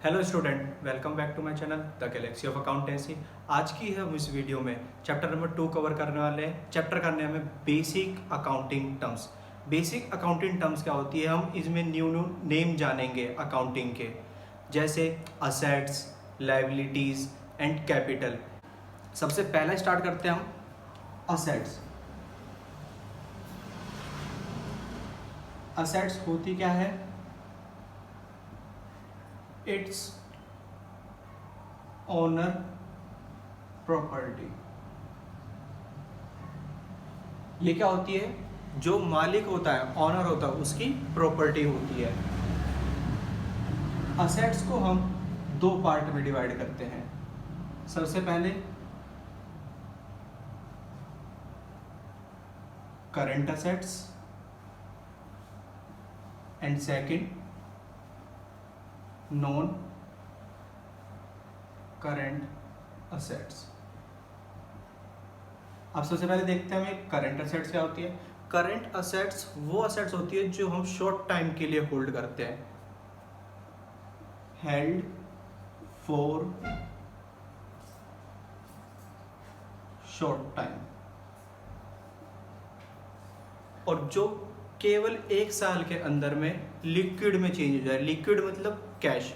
Hello student, welcome back to my channel the galaxy of accountancy. आज की हम इस वीडियो में चैप्टर नंबर 2 कवर करने वाले हैं। चैप्टर का नाम है basic accounting terms. Basic accounting terms क्या होती है, हम इसमें न्यू न्यू नेम जानेंगे अकाउंटिंग के, जैसे असेट्स, लायबिलिटीज़ एंड कैपिटल। सबसे पहले स्टार्ट करते हैं हम असेट्स। असेट्स होती क्या है? Its owner property. ये क्या होती है? जो मालिक होता है, ऑनर होता है, उसकी प्रॉपर्टी होती है। असेट्स को हम दो पार्ट में डिवाइड करते हैं। सबसे पहले current assets and second non current assets. अब सबसे पहले देखते हैं हमें करंट असेट्स क्या होती है। करंट असेट्स वो असेट्स होती है जो हम शॉर्ट टाइम के लिए होल्ड करते हैं, हेल्ड फॉर शॉर्ट टाइम, और जो केवल एक साल के अंदर में लिक्विड में चेंज हो जाए। लिक्विड मतलब कैश।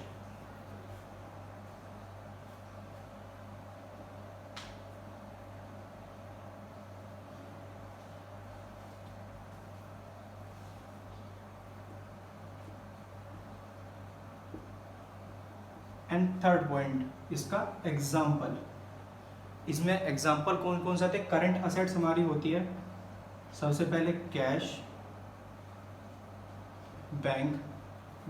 एंड थर्ड पॉइंट इसका एग्जाम्पल। इसमें एग्जाम्पल कौन कौन से आते हैं? करंट असेट्स हमारी होती है सबसे पहले कैश,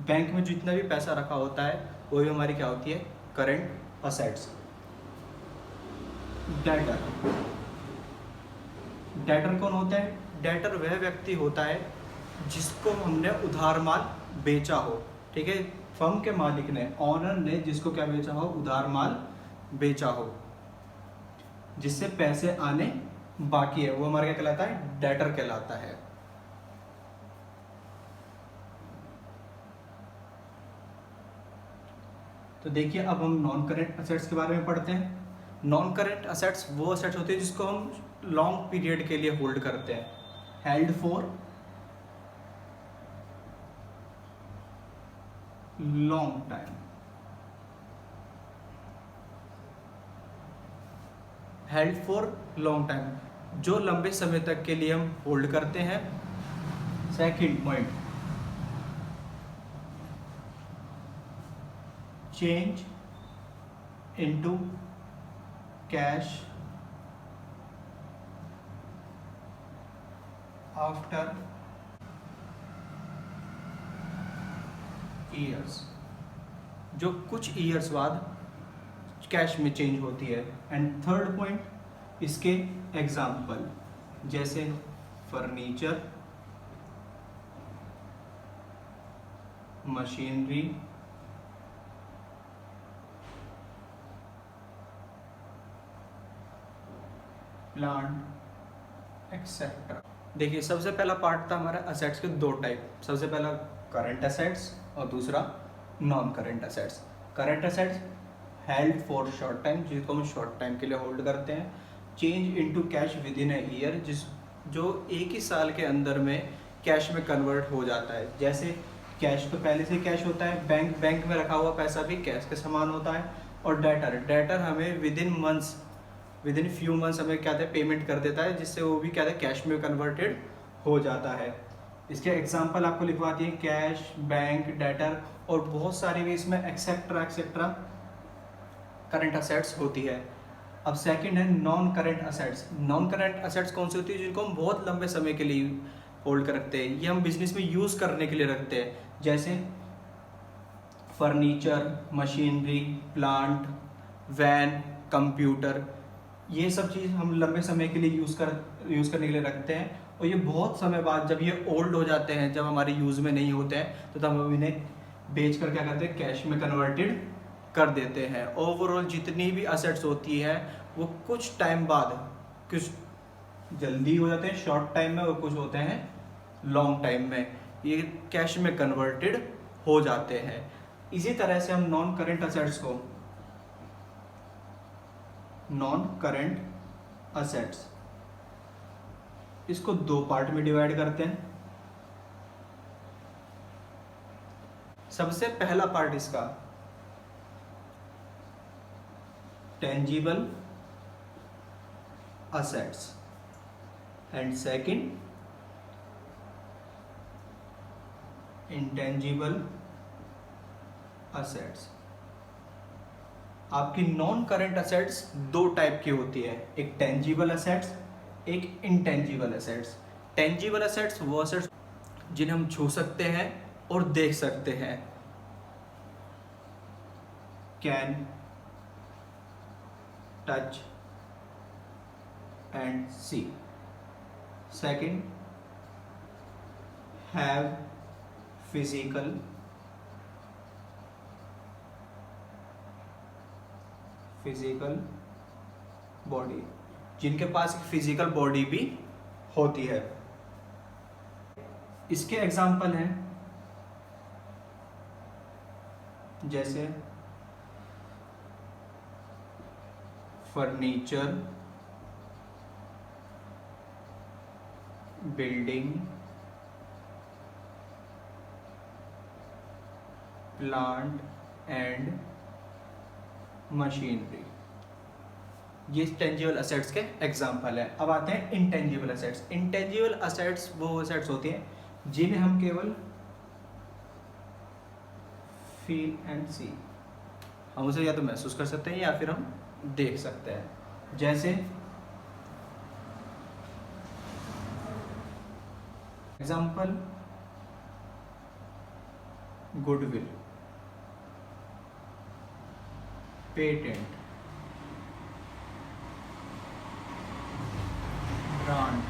बैंक में जितना भी पैसा रखा होता है वो भी हमारी क्या होती है? Current assets. डेटर कौन होता है? डेटर वह व्यक्ति होता है जिसको हमने उधार माल बेचा हो। ठीक है, फर्म के मालिक ने, ऑनर ने जिसको क्या बेचा हो? उधार माल बेचा हो, जिससे पैसे आने बाकी है, वो हमारा क्या कहलाता है? डेटर कहलाता है। तो देखिए, अब हम नॉन करेंट असेट्स के बारे में पढ़ते हैं। नॉन करेंट असेट्स वो असेट्स होती है जिसको हम लॉन्ग पीरियड के लिए होल्ड करते हैं, held for long time. Held for long time, जो लंबे समय तक के लिए हम होल्ड करते हैं। Second point, change into cash after years, जो कुछ ईयर्स बाद कैश में चेंज होती है। एंड थर्ड पॉइंट, इसके एग्जाम्पल जैसे फर्नीचर, मशीनरी, प्लांट एक्सेट्रा। देखिए, सबसे पहला पार्ट था हमारा असेट्स के दो टाइप। सबसे पहला करंट असेट्स और दूसरा non current assets. Current assets held for short time, जिसको हम शॉर्ट टाइम के लिए होल्ड करते हैं। Change into cash with in a year, जो एक ही साल के अंदर में कैश में कन्वर्ट हो जाता है। जैसे कैश तो पहले से कैश होता है, बैंक में रखा हुआ पैसा भी कैश के समान होता है। और डेटर हमें विद इन फ्यू मंथ्स हमें क्या था? पेमेंट कर देता है, जिससे वो भी क्या था? कैश में कन्वर्टेड हो जाता है। इसके एग्जाम्पल आपको लिखवा दिए, कैश, बैंक, डेटर, और बहुत सारी भी इसमें एक्सेट्रा करंट असेट्स होती है। अब सेकंड है non current assets. Non current assets कौन सी होती है? जिनको हम बहुत लंबे समय के लिए होल्ड कर रखते हैं, ये हम बिजनेस में यूज़ करने के लिए रखते हैं। जैसे furniture, machinery, plant, van, computer, ये सब चीज़ हम लंबे समय के लिए यूज़ करने के लिए रखते हैं। और ये बहुत समय बाद जब ये ओल्ड हो जाते हैं, जब हमारे यूज़ में नहीं होते हैं, तो तब हम इन्हें बेच कर क्या करते हैं? कैश में कन्वर्टेड कर देते हैं। ओवरऑल जितनी भी असेट्स होती है वो कुछ टाइम बाद, कुछ जल्दी हो जाते हैं शॉर्ट टाइम में, और कुछ होते हैं लॉन्ग टाइम में, ये कैश में कन्वर्टेड हो जाते हैं। इसी तरह से हम नॉन करंट असेट्स को, नॉन करंट असेट्स, इसको दो पार्ट में डिवाइड करते हैं। सबसे पहला पार्ट इसका tangible assets and second intangible assets। आपकी नॉन करंट असेट्स दो टाइप की होती है, एक टेंजिबल असेट्स, एक इंटेंजिबल असेट्स। टेंजिबल असेट्स वो असेट्स जिन्हें हम छू सकते हैं और देख सकते हैं, can touch and see। Second, have physical body, जिनके पास एक फिजिकल बॉडी भी होती है। इसके एग्जाम्पल हैं जैसे furniture, building, plant and machinery. ये टेंजिबल असेट्स के एग्जाम्पल है। अब आते हैं इंटेंजिबल असेट्स। इंटेंजिबल असेट्स वो असेट्स होती हैं जिन्हें हम केवल फील एंड सी, हम उसे या तो महसूस कर सकते हैं या फिर हम देख सकते हैं। जैसे एग्जाम्पल गुडविल, पेटेंट, ब्रांड।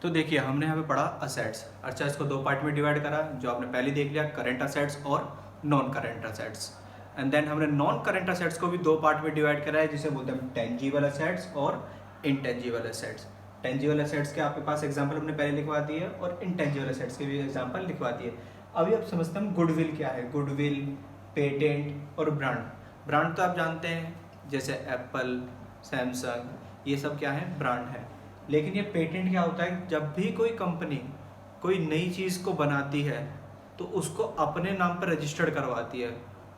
तो देखिए हमने यहाँ पे पढ़ा असेट्स। अच्छा, इसको दो पार्ट में डिवाइड करा, जो आपने पहले देख लिया, करंट असेट्स और non current assets. And then हमने नॉन करंट असेट्स को भी दो पार्ट में डिवाइड करा है, जिसे बोलते हैं टेंजिबल असेट्स और इंटेंजिबल असेट्स। टेंजिबल असेट्स के आपके पास एग्जांपल हमने पहले लिखवा दिए और इंटेंजिबल असेट्स के भी एग्जांपल लिखवा दिए। अभी आप समझते हैं गुडविल क्या है। गुडविल, पेटेंट और ब्रांड। ब्रांड तो आप जानते हैं, जैसे एप्पल, सैमसंग, ये सब क्या है, ब्रांड है। लेकिन ये पेटेंट क्या होता है, जब भी कोई कंपनी कोई नई चीज़ को बनाती है तो उसको अपने नाम पर रजिस्टर्ड करवाती है।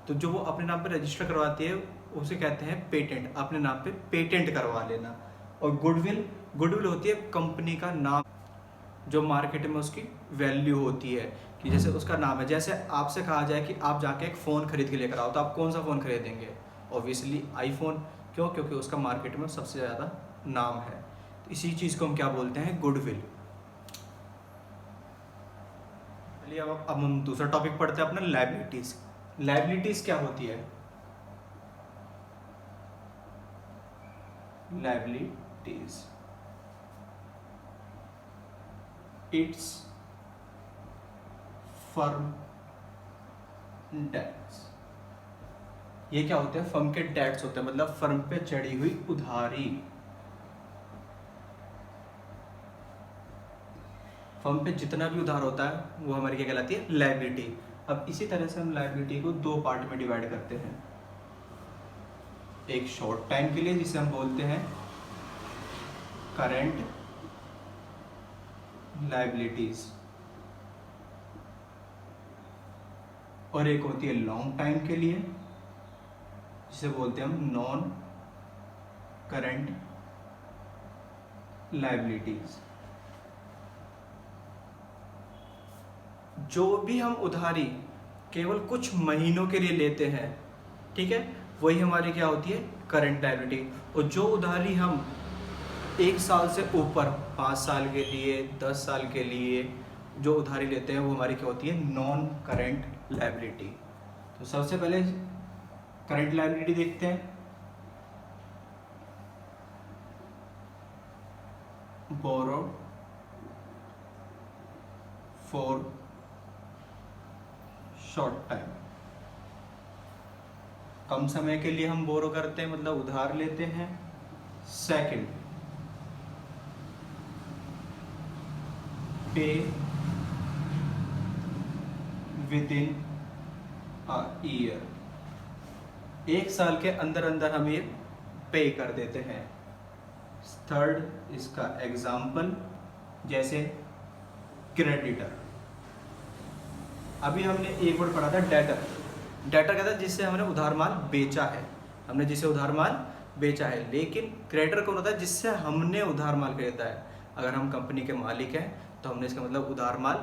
तो जो वो अपने नाम पर रजिस्टर करवाती है उसे कहते हैं पेटेंट, अपने नाम पे पेटेंट करवा लेना। और गुडविल, गुडविल होती है कंपनी का नाम, जो मार्केट में उसकी वैल्यू होती है, कि जैसे उसका नाम है। जैसे आपसे कहा जाए कि आप जाके एक फ़ोन खरीद के लेकर आओ, तो आप कौन सा फ़ोन खरीदेंगे? Obviously iPhone. क्यों? क्योंकि उसका मार्केट में सबसे ज़्यादा नाम है। तो इसी चीज़ को हम क्या बोलते हैं, गुडविल। चलिए अब हम दूसरा टॉपिक पढ़ते हैं अपना, लायबिलिटीज़। लायबिलिटीज़ क्या होती है? Liabilities, it's firm debts. ये क्या होते हैं? फर्म के डेट्स होते हैं, मतलब फर्म पे चढ़ी हुई उधारी। फर्म पे जितना भी उधार होता है वो हमारी क्या कहलाती है, लायबिलिटी। अब इसी तरह से हम लायबिलिटी को दो पार्ट में डिवाइड करते हैं। एक शॉर्ट टाइम के लिए जिसे हम बोलते हैं करंट लायबिलिटीज, और एक होती है लॉन्ग टाइम के लिए जिसे बोलते हैं हम नॉन करंट लायबिलिटीज। जो भी हम उधारी केवल कुछ महीनों के लिए लेते हैं, ठीक है, वही हमारी क्या होती है, करंट लायबिलिटी। और जो उधारी हम 1 साल से ऊपर, 5 साल के लिए, 10 साल के लिए जो उधारी लेते हैं, वो हमारी क्या होती है, नॉन करंट लायबिलिटी। तो सबसे पहले करंट लायबिलिटी देखते हैं। बोरो फॉर शॉर्ट टाइम, कम समय के लिए हम बोरो करते हैं, मतलब उधार लेते हैं। सेकंड, पे विद इन अ ईयर, 1 साल के अंदर अंदर हम ये पे कर देते हैं। थर्ड इसका एग्जाम्पल, जैसे क्रेडिटर। अभी हमने एक वर्ड पढ़ा था डेटर। डेटर कहता है जिससे हमने उधार माल बेचा है, हमने जिसे उधार माल बेचा है। लेकिन क्रेडिटर कौन होता है? जिससे हमने उधार माल खरीदा है। अगर हम कंपनी के मालिक हैं तो हमने इसका मतलब उधार माल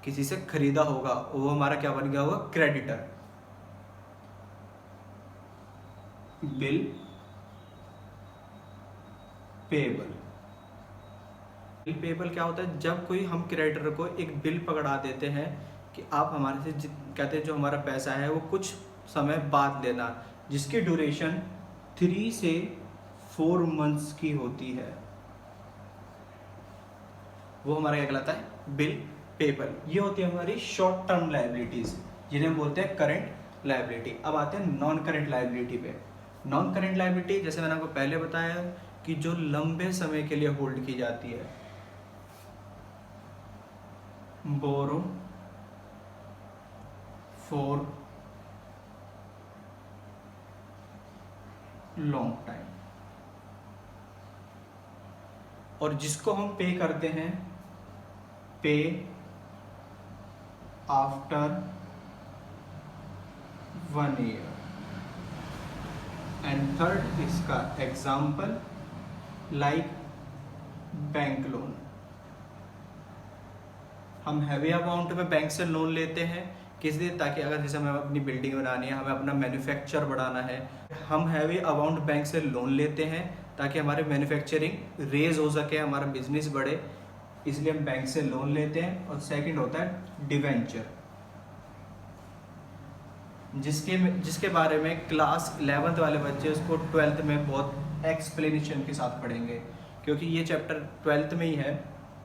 किसी से खरीदा होगा, वो हमारा क्या बन गया होगा? Creditor. Bill payable. Bill payable क्या होता है? जब कोई हम क्रेडिटर को एक बिल पकड़ा देते हैं कि आप हमारे से कहते हैं जो हमारा पैसा है वो कुछ समय बाद लेना, जिसकी ड्यूरेशन 3 से 4 मंथ्स की होती है, वो हमारा क्या कहलाता है? Bill payable. ये होती है हमारी शॉर्ट टर्म लायबिलिटीज, जिन्हें हम बोलते हैं करंट लायबिलिटी। अब आते हैं नॉन करंट लायबिलिटी पे। नॉन करंट लायबिलिटी, जैसे मैंने आपको पहले बताया, कि जो लंबे समय के लिए होल्ड की जाती है। बोरो फॉर लॉन्ग टाइम, और जिसको हम पे करते हैं पे आफ्टर 1 ईयर। एंड थर्ड इसका एग्जाम्पल लाइक बैंक लोन। हम हैवी अमाउंट में बैंक से लोन लेते हैं, किस लिए? ताकि अगर जैसे हमें अपनी बिल्डिंग बनानी है, हमें अपना मैन्युफैक्चर बढ़ाना है, हम हैवी अमाउंट बैंक से लोन लेते हैं ताकि हमारे मैन्युफैक्चरिंग रेज हो सके, हमारा बिजनेस बढ़े, इसलिए हम बैंक से लोन लेते हैं। और सेकंड होता है डिवेंचर, जिसके बारे में क्लास 11th वाले बच्चे उसको 12th में बहुत एक्सप्लेनेशन के साथ पढ़ेंगे, क्योंकि ये चैप्टर 12th में ही है।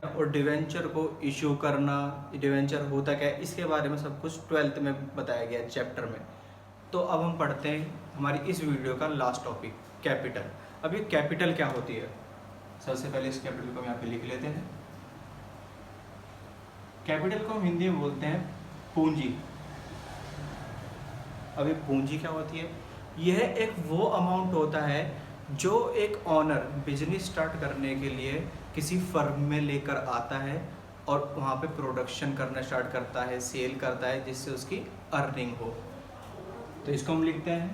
और डिवेंचर को इशू करना, डिवेंचर होता क्या है, इसके बारे में सब कुछ 12th में बताया गया है चैप्टर में। तो अब हम पढ़ते हैं हमारी इस वीडियो का लास्ट टॉपिक, कैपिटल। अब ये कैपिटल क्या होती है? सबसे पहले इस कैपिटल को हम यहाँ पे लिख लेते हैं। कैपिटल को हम हिंदी में बोलते हैं पूंजी। अब ये पूंजी क्या होती है? यह एक वो अमाउंट होता है जो एक ऑनर बिजनेस स्टार्ट करने के लिए किसी फर्म में लेकर आता है और वहाँ पे प्रोडक्शन करना स्टार्ट करता है, सेल करता है, जिससे उसकी अर्निंग हो। तो इसको हम लिखते हैं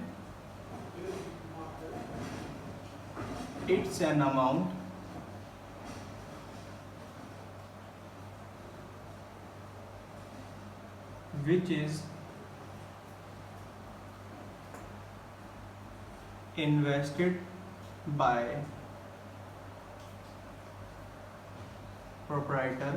it's an amount which is invested by proprietor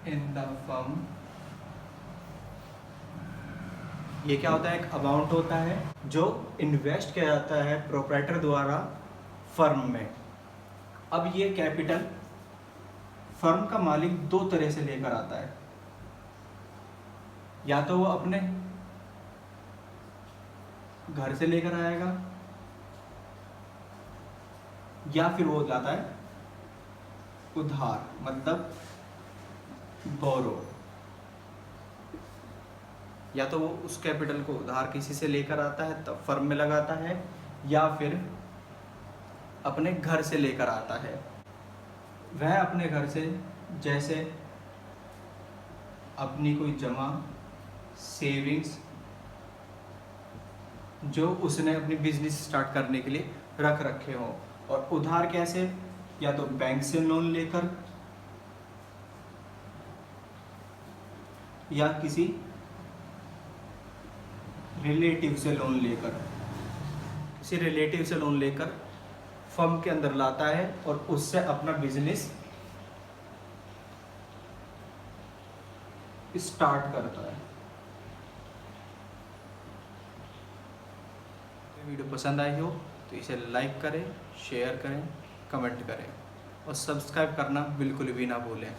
in the firm। ये क्या होता है? एक अमाउंट होता है जो इन्वेस्ट किया जाता है प्रोप्राइटर द्वारा फर्म में। अब ये कैपिटल फर्म का मालिक 2 तरह से लेकर आता है, या तो वो अपने घर से लेकर आएगा, या फिर वो लाता है उधार, मतलब बोरो। या तो वो उस कैपिटल को उधार किसी से लेकर आता है तब फर्म में लगाता है, या फिर अपने घर से लेकर आता है। वह अपने घर से जैसे अपनी कोई जमा सेविंग्स जो उसने अपनी बिजनेस स्टार्ट करने के लिए रख रखे हो, और उधार कैसे? या तो बैंक से लोन लेकर, या किसी रिलेटिव से लोन लेकर। किसी रिलेटिव से लोन लेकर फर्म के अंदर लाता है और उससे अपना बिजनेस स्टार्ट करता है। वीडियो पसंद आई हो तो इसे लाइक करें, शेयर करें, कमेंट करें और सब्सक्राइब करना बिल्कुल भी ना भूलें।